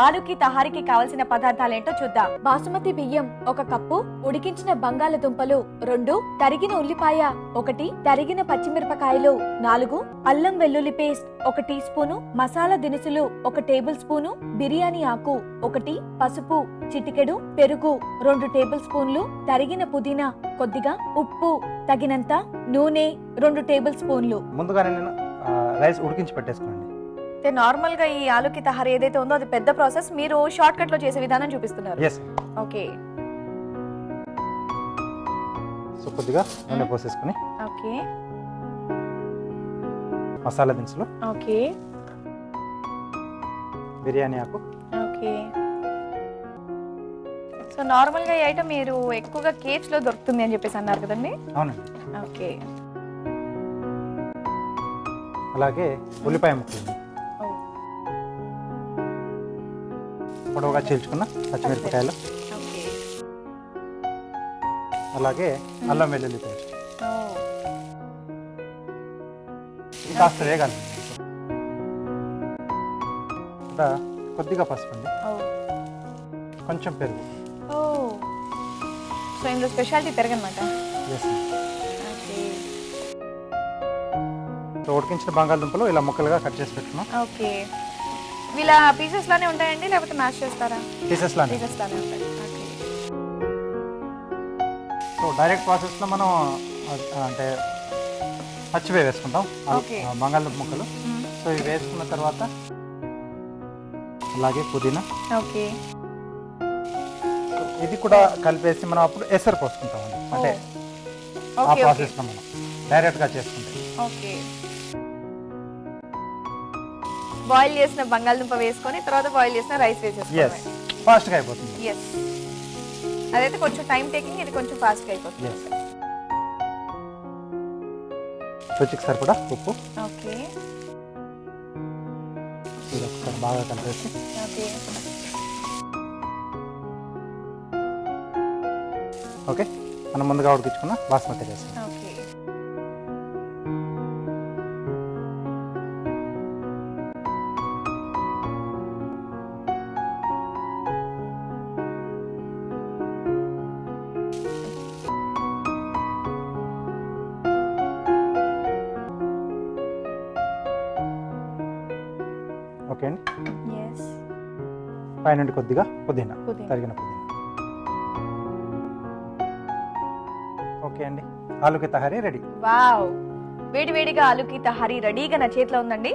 ఆలుకి తహారీకి కావలసిన పదార్థాలేంటో చూద్దాం. బాసుమతి బియ్యం 1 కప్పు, ఉడికించిన బంగాళదుంపలు 2, తరిగిన ఉల్లిపాయ 1, తరిగిన పచ్చిమిరపకాయలు 4, అల్లం వెల్లుల్లి పేస్ట్ 1 టీ స్పూను, మసాలా దినుసులు 1 టేబుల్ స్పూను, బిర్యానీ ఆకు 1, పసుపు చిటికెడు, పెరుగు 2 టేబుల్ స్పూన్లు, తరిగిన పుదీనా కొద్దిగా, ఉప్పు తగినంత, నూనె 2 టేబుల్ స్పూన్లు. ముందుగానే నేను రైస్ ఉడికించి పెట్టేసుకోండి. నార్మల్ గా ఈ ఆలుకి తహారీ ఏదైతే ఉందో అది పెద్ద ప్రాసెస్, మీరు షార్ట్ కట్ లో చేసే విధానం చూపిస్తున్నారు. ఓకే. సో కొద్దిగా నూనె పోసేసుకుని ఓకే, మసాలా దినుసులు, ఓకే, బిర్యానీ ఆకు, ఓకే. సో నార్మల్ గా ఈ ఐటమ్ మీరు ఎక్కువగా కేవ్స్ లో దొరుకుతుంది అని చెప్పేసి అన్నారు కదండి? అవునండి. ఓకే. అలాగే ఉల్లిపాయ ముక్కలు, పొడవుగా చీల్చుకున్న పచ్చిమిరపకాయలు, అలాగే అల్లం వెల్లుల్లి పేస్ట్. కాస్త వేగాలి. కొద్దిగా పసుపు అండి, కొంచెం పెరుగు. సో ఇందులో స్పెషాలిటీ పెరుగు అన్నమాట. ఉడికించిన బంగాళదుంపలు ఇలా ముక్కలుగా కట్ చేసి పెట్టుకున్నాం. ఓకే. వీళ్ళ పీసెస్ లానే ఉంటాయండి లేకపోతే మ్యాష్ చేస్తారా? పీసెస్ లానే ఉంటాయి. ఓకే. సో డైరెక్ట్ ప్రాసెస్ లో మనం అంటే పచ్చివే వేసుకుంటాం బంగాళదుంప ముక్కలు. సో ఇవి వేసుకున్న తర్వాత అలాగే పుదీనా, ఓకే, ఇది కూడా కలిపేసి మనం అప్పుడు ఎసరు పోసుకుంటాం. అంటే ఆ ప్రాసెస్ లో మనం డైరెక్ట్ గా చేసుకుంటాం. ఓకే. బాయిల్ చేసిన బంగాళదుంప వేసుకొని తర్వాత బాయిల్ చేసిన రైస్ వేసేసుకోవాలి. ఫాస్ట్ గా అయిపోతుంది. అదైతే కొంచెం టైం టేకింగ్, ఇది కొంచెం ఫాస్ట్ గా అయిపోతుంది. రుచికి సరిపడా ఉప్పు. ఓకే. ఇది ఒకసారి బాగా కలిపేసి ఓకే. ఓకే, మనం ముందుగా ఉడికించుకున్న బాస్మతి రైస్. ఓకే. ఓకే అండి. పైనుండి కొద్దిగా పుదీనా, తరిగిన పుదీనా. ఓకే అండి, ఆలుకి తహారీ రెడీ. వావ్, వేడి వేడిగా ఆలుకి తహారీ రెడీగా నా చేతిలో ఉందండి.